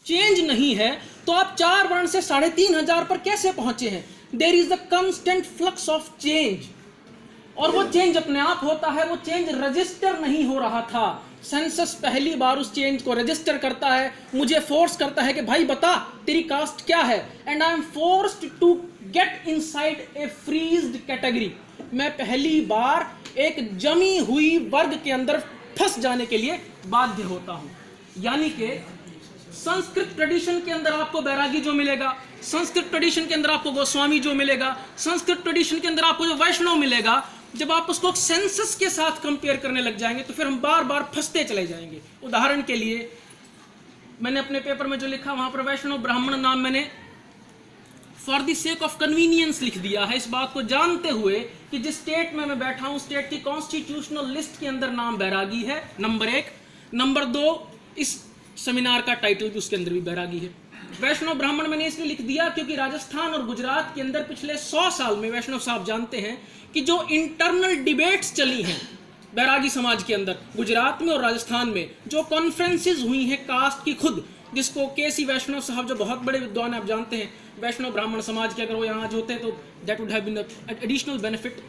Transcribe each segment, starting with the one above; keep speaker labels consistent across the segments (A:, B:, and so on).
A: Change नहीं है, तो आप 4 वर्ण से 3500 पर कैसे पहुंचे हैं? There is the constant flux of change, और वो चेंज अपने आप होता है, वो चेंज रजिस्टर नहीं हो रहा था। सेंसस पहली बार उस चेंज को रजिस्टर करता है, मुझे फोर्स करता है कि भाई बता तेरी कास्ट क्या है, and I am forced to get inside a freezed category. मैं पहली बार एक जमी हुई वर्ग के अंदर फंस जाने के लिए बाध्य होता हूं। यानी कि संस्कृत ट्रेडिशन के अंदर आपको बैरागी जो मिलेगा, संस्कृत ट्रेडिशन के अंदर आपको गोस्वामी जो मिलेगा, संस्कृत ट्रेडिशन के अंदर आपको जो वैष्णव मिलेगा, जब आप उसको सेंसस के साथ कंपेयर करने लग जाएंगे तो फिर हम बार बार फंसते चले जाएंगे। उदाहरण के लिए मैंने अपने पेपर में जो लिखा वहां पर वैष्णव ब्राह्मण नाम मैंने for the sake of convenience लिख दिया है, इस बात को जानते हुए कि जिस स्टेट में मैं बैठा हूं स्टेट की कॉन्स्टिट्यूशनल लिस्ट के अंदर नाम बैरागी है, नंबर 1। नंबर 2, इस सेमिनार का टाइटल भी उसके अंदर भी बैरागी है। वैष्णव ब्राह्मण मैंने इसलिए लिख दिया क्योंकि राजस्थान और गुजरात के अंदर पिछले 100 साल में वैष्णव साहब जानते हैं कि जो इंटरनल डिबेट्स चली हैं बैरागी समाज के अंदर, गुजरात में और राजस्थान में जो कॉन्फ्रेंसेस हुई हैं कास्ट की खुद, जिसको के.सी. वैष्णव साहब जो बहुत बड़े विद्वान आप जानते हैं, वैष्णव ब्राह्मण समाज के अगर वो यहाँ जो होते तो that would have been additional benefit.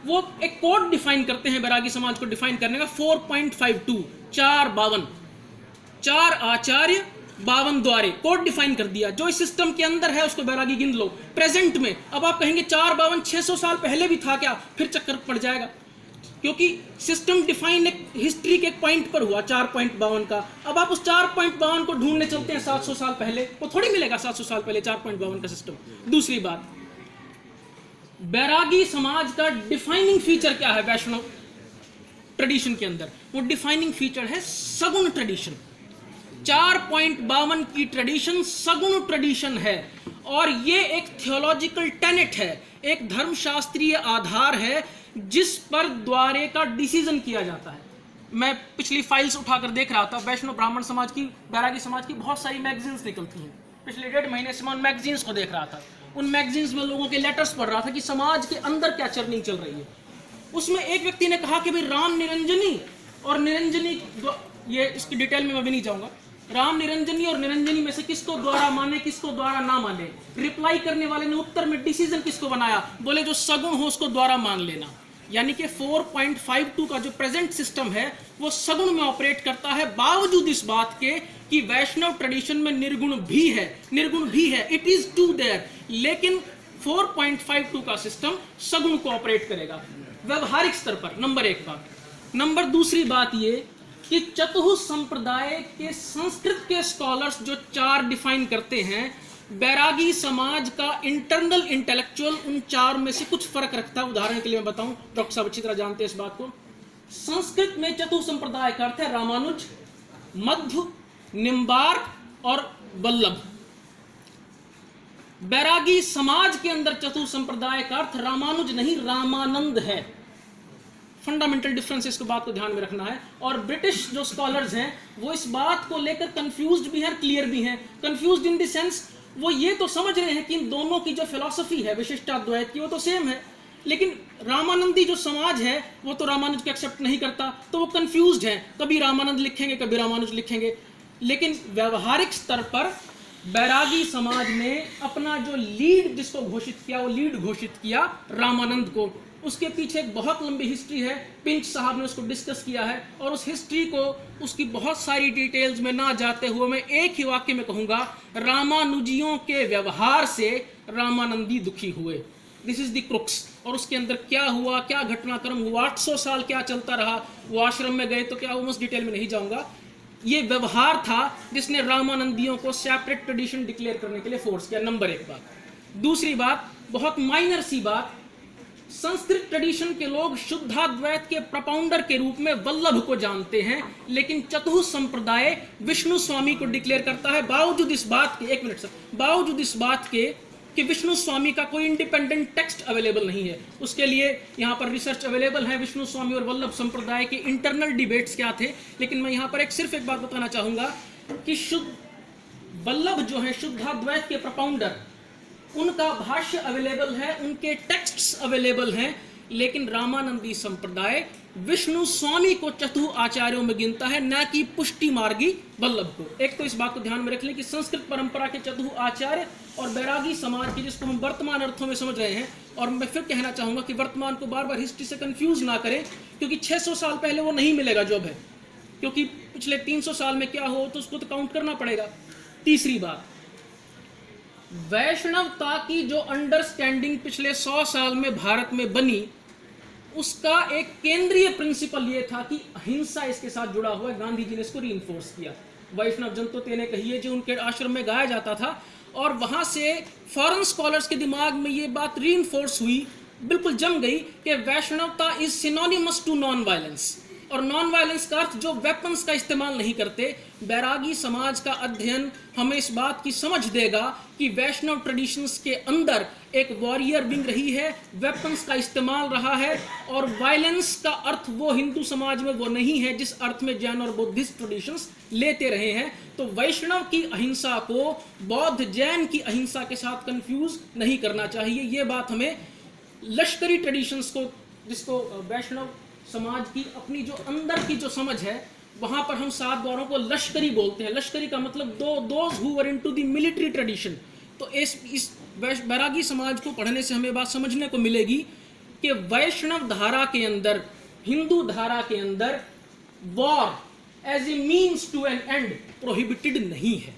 A: वो एक कोड डिफाइन करते हैं बैरागी समाज को डिफाइन करने का, 4.52, 452, 4 आचार्य 52 द्वारे कोड डिफाइन कर दिया। जो इस सिस्टम के अंदर है उसको बैरागी गिन लो। प्रेजेंट में अब आप कहेंगे 452 600 साल पहले भी था क्या, फिर चक्कर पड़ जाएगा, क्योंकि सिस्टम डिफाइन एक हिस्ट्री के एक पॉइंट पर हुआ 4.52 का। अब आप उस 4.52 को ढूंढने चलते हैं 700 साल पहले, वो थोड़ी मिलेगा 700 साल पहले 4.52 का सिस्टम। दूसरी बात, बैरागी समाज का डिफाइनिंग फीचर क्या है वैष्णव ट्रेडिशन के अंदर? वो डिफाइनिंग फीचर है सगुण ट्रेडिशन। 4.52 की ट्रेडिशन सगुण ट्रेडिशन है, और ये एक थियोलॉजिकल टेनेट है, एक धर्मशास्त्रीय आधार है जिस पर द्वारे का डिसीजन किया जाता है। मैं पिछली फाइल्स उठाकर देख रहा था, वैष्णव ब्राह्मण समाज की, बैरागी समाज की बहुत सारी मैगजीन्स निकलती हैं। पिछले 1.5 महीने से मैं उन मैगजीन्स को देख रहा था। उन मैगजीन्स में लोगों के लेटर्स पढ़ रहा था कि समाज के अंदर क्या चर्निंग चल रही है। उसमें एक व्यक्ति ने कहा कि भाई राम निरंजनी और निरंजनी, ये इसकी डिटेल में मैं भी नहीं जाऊंगा, राम निरंजनी और निरंजनी में से किसको द्वारा माने किसको द्वारा ना माने। रिप्लाई करने वाले ने उत्तर में डिसीजन किसको बनाया, बोले जो सगुण हो उसको द्वारा मान लेना। यानी कि 4.52 का जो प्रेजेंट सिस्टम है वो सगुण में ऑपरेट करता है, बावजूद इस बात के कि वैष्णव ट्रेडिशन में निर्गुण भी है, इट इज टू देयर, लेकिन 4.52 का सिस्टम सगुण को ऑपरेट करेगा व्यवहारिक स्तर पर। नंबर 1 बात। दूसरी बात ये कि चतुः संप्रदाय के संस्कृत के स्कॉलर्स जो 4 डिफाइन करते हैं, बैरागी समाज का इंटरनल इंटेलेक्चुअल उन 4 में से कुछ फर्क रखता है। उदाहरण के लिए मैं बताऊं, डॉक्टर साहब अच्छी तरह जानते हैं इस बात को। संस्कृत में चतुः संप्रदाय का अर्थ है रामानुज, मध्व, निम्बार्क और वल्लभ। बैरागी समाज के अंदर चतुः संप्रदाय का अर्थ रामानुज नहीं रामानंद है। फंडामेंटल डिफरेंस, इसको बात को ध्यान में रखना है। और ब्रिटिश जो स्कॉलर्स हैं वो इस बात को लेकर कंफ्यूज्ड भी हैं, क्लियर भी हैं। कंफ्यूज्ड इन द सेंस वो ये तो समझ रहे हैं कि इन दोनों की जो फिलॉसफी है विशिष्टाद्वैत की वो तो सेम है, लेकिन रामानंदी जो समाज है वो तो रामानुज को एक्सेप्ट नहीं करता, तो वो कंफ्यूज्ड है, कभी रामानंद लिखेंगे कभी रामानुज लिखेंगे। लेकिन व्यवहारिक स्तर पर बैरागी समाज ने अपना जो लीड जिसको घोषित किया, वो लीड घोषित किया रामानंद को। उसके पीछे एक बहुत लंबी हिस्ट्री है, पिंच साहब ने उसको डिस्कस किया है, और उस हिस्ट्री को उसकी बहुत सारी डिटेल्स में ना जाते हुए मैं एक ही वाक्य में कहूंगा, रामानुजियों के व्यवहार से रामानंदी दुखी हुए। This is the crux. और उसके अंदर क्या हुआ, क्या घटनाक्रम हुआ, 800 साल क्या चलता रहा, वो आश्रम में गए तो क्या हुआ, उस डिटेल में नहीं जाऊंगा। ये व्यवहार था जिसने रामानंदियों को सेपरेट ट्रेडिशन डिक्लेयर करने के लिए फोर्स किया। नंबर 1 बात। दूसरी बात, बहुत माइनर सी बात, संस्कृत ट्रेडिशन के लोग शुद्धाद्वैत के प्रपाउंडर के रूप में वल्लभ को जानते हैं, लेकिन चतुः संप्रदाय विष्णु स्वामी को डिक्लेयर करता है, बावजूद इस बात के, एक मिनट सर, बावजूद इस बात के कि विष्णु स्वामी का कोई इंडिपेंडेंट टेक्स्ट अवेलेबल नहीं है। उसके लिए यहाँ पर रिसर्च अवेलेबल है, विष्णु स्वामी और वल्लभ संप्रदाय के इंटरनल डिबेट्स क्या थे। लेकिन मैं यहाँ पर सिर्फ एक बात बताना चाहूंगा कि शुद्ध वल्लभ जो है शुद्धाद्वैत के प्रपाउंडर, उनका भाष्य अवेलेबल है, उनके टेक्स्ट्स अवेलेबल हैं, लेकिन रामानंदी संप्रदाय विष्णु स्वामी को चतुः आचार्यों में गिनता है, न कि पुष्टि मार्गी वल्लभ को। एक तो इस बात को ध्यान में रख लें कि संस्कृत परंपरा के चतुः आचार्य और बैरागी समाज के, जिसको हम वर्तमान अर्थों में समझ रहे हैं, और मैं फिर कहना चाहूंगा कि वर्तमान को बार बार हिस्ट्री से कंफ्यूज ना करें, क्योंकि 600 साल पहले वो नहीं मिलेगा जो है, क्योंकि पिछले 300 साल में क्या हो तो उसको तो काउंट करना पड़ेगा। तीसरी बात, वैष्णवता की जो अंडरस्टैंडिंग पिछले 100 साल में भारत में बनी, उसका एक केंद्रीय प्रिंसिपल ये था कि अहिंसा इसके साथ जुड़ा हुआ है। गांधी जी ने इसको रीइंफोर्स किया। वैष्णव जन तो तेने कहिए जो उनके आश्रम में गाया जाता था, और वहां से फॉरेन स्कॉलर्स के दिमाग में ये बात रीइंफोर्स हुई, बिल्कुल जम गई कि वैष्णवता is synonymous to non violence, और नॉन वायलेंस का अर्थ जो वेपन्स का इस्तेमाल नहीं करते। बैरागी समाज का अध्ययन हमें इस बात की समझ देगा कि वैष्णव ट्रेडिशंस के अंदर एक वॉरियर विंग रही है, वेपन्स का इस्तेमाल रहा है, और वायलेंस का अर्थ वो हिंदू समाज में वो नहीं है जिस अर्थ में जैन और बुद्धिस्ट ट्रेडिशंस लेते रहे हैं। तो वैष्णव की अहिंसा को बौद्ध जैन की अहिंसा के साथ कंफ्यूज नहीं करना चाहिए। ये बात हमें लश्करी ट्रेडिशंस को, जिसको वैष्णव समाज की अपनी जो अंदर की जो समझ है, वहां पर हम 7 द्वारों को लश्करी बोलते हैं। लश्करी का मतलब those who were into the military tradition. तो इस बैरागी समाज को पढ़ने से हमें बात समझने को मिलेगी कि वैष्णव धारा के अंदर, हिंदू धारा के अंदर war as a means to an end prohibited नहीं है।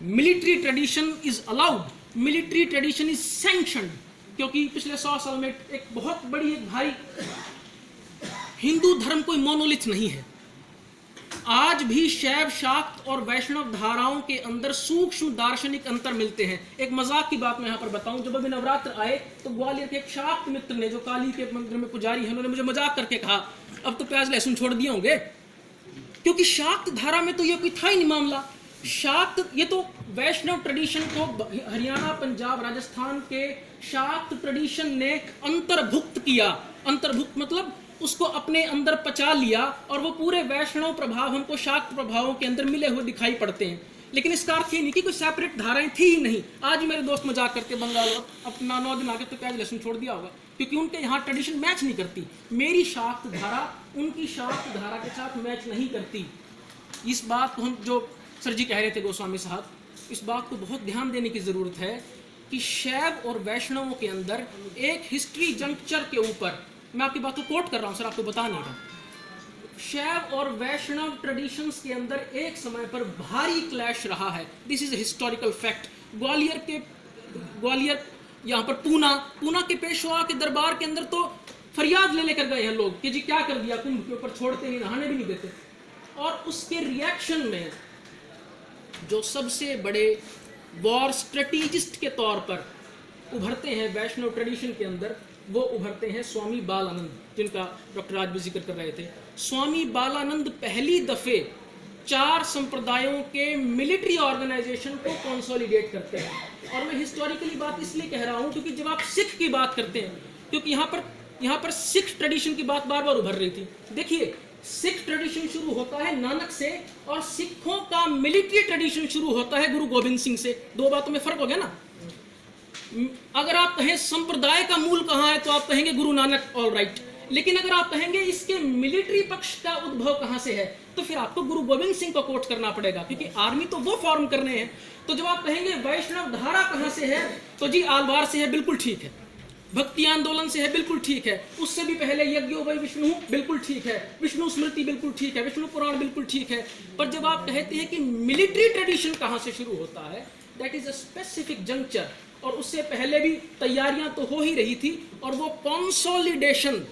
A: Military tradition is allowed, military tradition is sanctioned, क्योंकि पिछले 100 साल में एक बहुत बड़ी, एक भारी, हिंदू धर्म कोई मोनोलिथ नहीं है। आज भी शैव, शाक्त और वैष्णव धाराओं के अंदर सूक्ष्म दार्शनिक अंतर मिलते हैं। एक मजाक की बात मैं यहाँ पर बताऊं, जब अभी नवरात्र आए तो ग्वालियर के एक शाक्त मित्र ने, जो काली के मंदिर में पुजारी है, उन्होंने मुझे मजाक करके कहा अब तो प्याज लहसुन छोड़ दिए होंगे, क्योंकि शाक्त धारा में तो ये कोई था ही नहीं मामला। शाक्त, ये तो वैष्णव ट्रेडिशन को हरियाणा, पंजाब, राजस्थान के शाक्त ट्रेडिशन ने अंतर्भुक्त किया। अंतर्भुक्त मतलब उसको अपने अंदर पचा लिया, और वो पूरे वैष्णव प्रभाव हमको शाक्त प्रभावों के अंदर मिले हुए दिखाई पड़ते हैं। लेकिन इसका अर्थ ये नहीं कि कोई सेपरेट धाराएं थी ही नहीं। आज मेरे दोस्त मजाक करते बंगाल और अपना 9 दिन आके तो प्याज लहसुन छोड़ दिया होगा, क्योंकि उनके यहाँ ट्रेडिशन मैच नहीं करती। मेरी शाक्त धारा उनकी शाक्त धारा के साथ मैच नहीं करती। इस बात को हम, जो सर जी कह रहे थे गोस्वामी साहब, इस बात को बहुत ध्यान देने की जरूरत है कि शैव और वैष्णवों के अंदर एक हिस्ट्री जंक्चर के ऊपर, मैं आपकी बात को कोट कर रहा हूं सर, आपको बता नहीं रहा, शैव और वैष्णव ट्रेडिशंस के अंदर एक समय पर भारी क्लैश रहा है। This is a historical fact. Gwalior यहाँ पर पूना के पेशवा के दरबार के अंदर तो फरियाद ले लेकर गए हैं लोग कि जी क्या कर दिया, कुंभ के ऊपर छोड़ते नहीं, नहाने भी नहीं देते। और उसके रिएक्शन में जो सबसे बड़े वॉर स्ट्रेटेजिस्ट के तौर पर उभरते हैं वैष्णव ट्रेडिशन के अंदर, वो उभरते हैं स्वामी बालानंद, जिनका डॉक्टर आज भी जिक्र कर रहे थे। स्वामी बालानंद पहली दफे 4 संप्रदायों के मिलिट्री ऑर्गेनाइजेशन को कंसोलिडेट करते हैं। और मैं हिस्टोरिकली बात इसलिए कह रहा हूं क्योंकि जब आप सिख की बात करते हैं, क्योंकि यहाँ पर सिख ट्रेडिशन की बात बार बार उभर रही थी। देखिए, सिख ट्रेडिशन शुरू होता है नानक से, और सिखों का मिलिट्री ट्रेडिशन शुरू होता है गुरु गोविंद सिंह से। 2 बातों में फर्क हो गया ना। अगर आप कहें संप्रदाय का मूल कहां है तो आप कहेंगे गुरु नानक, ऑल राइट। लेकिन अगर आप कहेंगे इसके मिलिट्री पक्ष का उद्भव कहां से है, तो फिर आपको गुरु गोविंद सिंह को कोट करना पड़ेगा, क्योंकि आर्मी तो वो फॉर्म करने हैं। तो जब आप कहेंगे वैष्णव धारा कहां से है, तो जी आलवार से है, बिल्कुल ठीक है। भक्ति आंदोलन से है, बिल्कुल ठीक है। उससे भी पहले यज्ञो वै विष्णु, बिल्कुल ठीक है। विष्णु स्मृति, बिल्कुल ठीक है। विष्णु पुराण, बिल्कुल ठीक है। पर जब आप कहते हैं कि मिलिट्री ट्रेडिशन कहां से शुरू होता है, that is a specific juncture. और उससे पहले भी तैयारियां तो हो ही रही थी, और वो कंसोलिडेशन,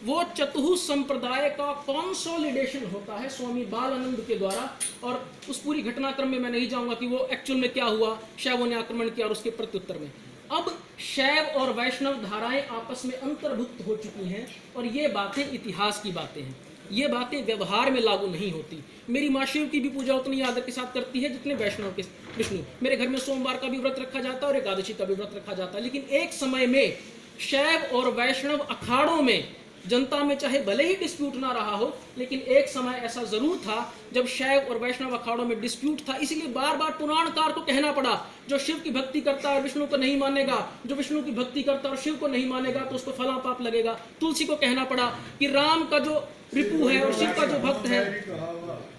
A: वो चतुः संप्रदाय का कंसोलिडेशन होता है स्वामी बालानंद के द्वारा। और उस पूरी घटनाक्रम में मैं नहीं जाऊंगा कि वो एक्चुअल में क्या हुआ, शैवों ने आक्रमण किया और उसके प्रत्युत्तर में। अब शैव और वैष्णव धाराएं आपस में अंतर्भुक्त हो चुकी हैं, और ये बातें इतिहास की बातें हैं, ये बातें व्यवहार में लागू नहीं होती। मेरी माँ शिव की भी पूजा उतनी आदर के साथ करती है जितने वैष्णव के विष्णु। मेरे घर में सोमवार का भी व्रत रखा जाता है और एकादशी का भी व्रत रखा जाता है। लेकिन एक समय में शैव और वैष्णव अखाड़ों में जनता में चाहे भले ही डिस्प्यूट ना रहा हो, लेकिन एक समय ऐसा जरूर था जब शैव और वैष्णव अखाड़ों में डिस्प्यूट था। इसलिए बार बार पुराणकार को कहना पड़ा, जो शिव की भक्ति करता है विष्णु को नहीं मानेगा, जो विष्णु की भक्ति करता है और शिव को नहीं मानेगा तो उसको फला पाप लगेगा। तुलसी को कहना पड़ा कि राम का जो रिपु है और शिव का जो भक्त है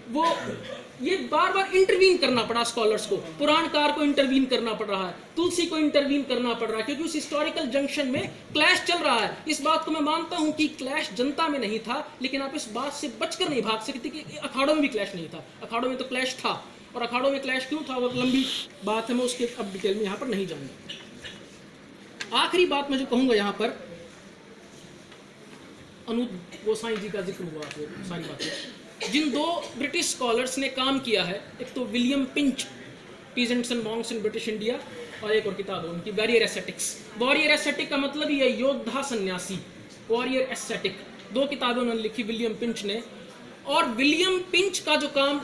A: वो, ये बार बार इंटरवीन करना पड़ा स्कॉलर्स को, पुराणकार को इंटरवीन करना पड़ रहा है, तुलसी को इंटरवीन करना पड़ रहा है, क्योंकि उस हिस्टोरिकल जंक्शन में क्लैश चल रहा है। इस बात को मैं मानता हूं कि क्लैश जनता में नहीं था, लेकिन आप इस बात से बचकर नहीं भाग सकते कि अखाड़ों में भी क्लैश नहीं था। अखाड़ों में तो क्लैश था, और अखाड़ों में क्लैश क्यों था वो लंबी बात है, मैं उसके अब डिटेल में यहाँ पर नहीं जाऊंगा। आखिरी बात मैं जो कहूंगा यहाँ पर, अनूप गोसाई जी का जिक्र हुआ, सारी बातें जिन दो ब्रिटिश स्कॉलर्स ने काम किया है, एक तो William pinch, peasants and Monks in British India, और एक और किताब है उनकी वॉरियर एस्थेटिक्स। वॉरियर एस्थेटिक का मतलब ये योद्धा सन्यासी, वॉरियर एस्थेटिक, 2 किताबें उन्होंने लिखी विलियम पिंच ने। और विलियम पिंच का जो काम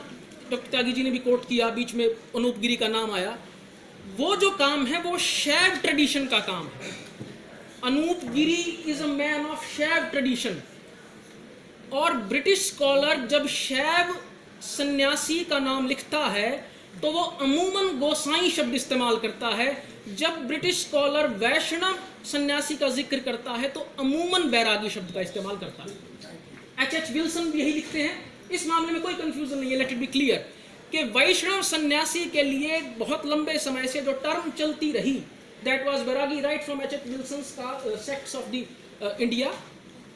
A: डॉक्टर त्यागी जी ने भी कोट किया, बीच में अनूप गिरी का नाम आया, वो जो काम है वो शैव ट्रेडिशन का काम है। अनूप गिरी इज अ मैन ऑफ शैव ट्रेडिशन, और ब्रिटिश स्कॉलर जब शैव सन्यासी का नाम लिखता है तो वो अमूमन गोसाई शब्द इस्तेमाल करता है। जब ब्रिटिश स्कॉलर वैष्णव सन्यासी का जिक्र करता है तो अमूमन बैरागी शब्द का इस्तेमाल करता है। एच विल्सन भी यही लिखते हैं। इस मामले में कोई कंफ्यूजन नहीं है, लेट इट बी क्लियर कि वैष्णव सन्यासी के लिए बहुत लंबे समय से जो टर्म चलती रही, that was Bairagi, right from H Wilson का सेक्ट्स ऑफ द इंडिया।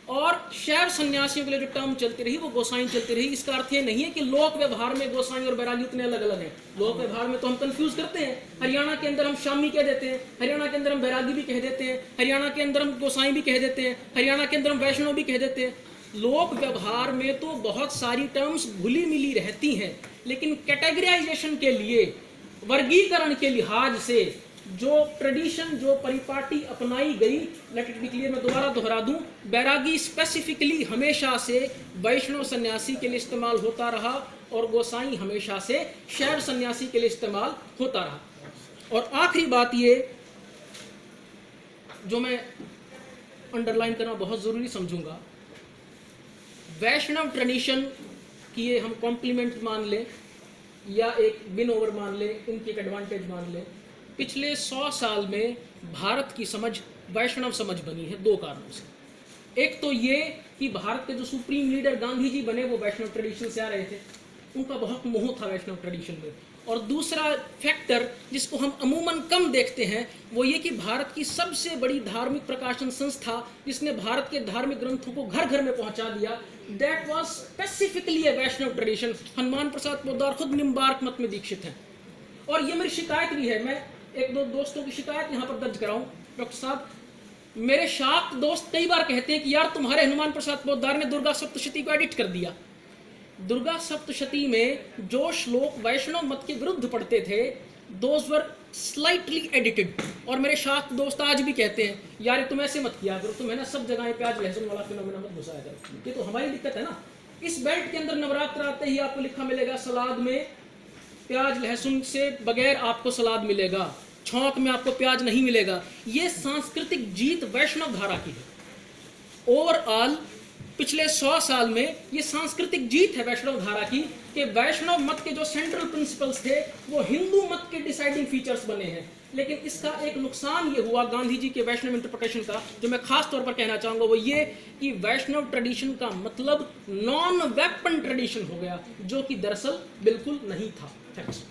A: और शैव सन्यासियों के लिए जो टर्म चलती रही वो गोसाई चलती रही। इसका अर्थ ये नहीं है कि लोक व्यवहार में गोसाई और बैरागी उतने अलग अलग हैं। लोक व्यवहार में तो हम कंफ्यूज करते हैं, हरियाणा के अंदर हम शामी कह देते हैं, हरियाणा के अंदर हम बैरागी भी कह देते हैं, हरियाणा के अंदर हम गोसाई भी कह देते हैं, हरियाणा के अंदर हम वैष्णव भी कह देते हैं। लोक व्यवहार में तो बहुत सारी टर्म्स घुली मिली रहती हैं, लेकिन कैटेगराइजेशन के लिए, वर्गीकरण के लिहाज से जो ट्रेडिशन, जो परिपाटी अपनाई गई, लेट इट बी क्लियर, मैं दोबारा दोहरा दूं, बैरागी स्पेसिफिकली हमेशा से वैष्णव सन्यासी के लिए इस्तेमाल होता रहा और गोसाई हमेशा से शैव सन्यासी के लिए इस्तेमाल होता रहा। और आखिरी बात ये जो मैं अंडरलाइन करना बहुत जरूरी समझूंगा, वैष्णव ट्रेडिशन की ये हम कॉम्प्लीमेंट मान लें या एक विन ओवर मान लें, इनकी एक एडवांटेज मान लें, पिछले 100 साल में भारत की समझ वैष्णव समझ बनी है 2 कारणों से। एक तो ये कि भारत के जो सुप्रीम लीडर गांधी जी बने वो वैष्णव ट्रेडिशन से आ रहे थे, उनका बहुत मोह था वैष्णव ट्रेडिशन में। और दूसरा फैक्टर जिसको हम अमूमन कम देखते हैं वो ये कि भारत की सबसे बड़ी धार्मिक प्रकाशन संस्था जिसने भारत के धार्मिक ग्रंथों को घर घर में पहुंचा दिया, that was specifically a Vaishnav tradition. Hanuman Prasad Poddar खुद निम्बार्क मत में दीक्षित हैं। और ये मेरी शिकायत भी है, मैं 1-2 दोस्तों की शिकायत यहाँ पर दर्ज कराऊं। डॉक्टर साहब, मेरे शाक्त दोस्त कई बार कहते हैं कि यार तुम्हारे हनुमान प्रसाद पोद्दार ने दुर्गा सप्तशती को एडिट कर दिया। दुर्गा सप्तशती में जो श्लोक वैष्णव मत के विरुद्ध पढ़ते थे, दोज वर स्लाइटली एडिटेड। और मेरे शाक्त दोस्त आज भी कहते हैं यार तुम ऐसे मत किया करो, तुम है ना सब जगह प्याज लहसुन वाला फिनोमेना मत घुसाया करो। ये तो हमारी दिक्कत है ना। इस बेल्ट के अंदर नवरात्र आते ही आपको लिखा मिलेगा सलाद में प्याज लहसुन से बगैर आपको सलाद मिलेगा, छौंक में आपको प्याज नहीं मिलेगा। ये सांस्कृतिक जीत वैष्णव धारा की है। ओवरऑल पिछले 100 साल में ये सांस्कृतिक जीत है वैष्णव धारा की कि वैष्णव मत के जो सेंट्रल प्रिंसिपल्स थे वो हिंदू मत के डिसाइडिंग फीचर्स बने हैं। लेकिन इसका एक नुकसान ये हुआ गांधी जी के वैष्णव इंटरप्रिटेशन का, जो मैं खास तौर पर कहना चाहूंगा वो ये कि वैष्णव ट्रेडिशन का मतलब नॉन वेपन ट्रेडिशन हो गया, जो कि दरअसल बिल्कुल नहीं था। थैंक्स।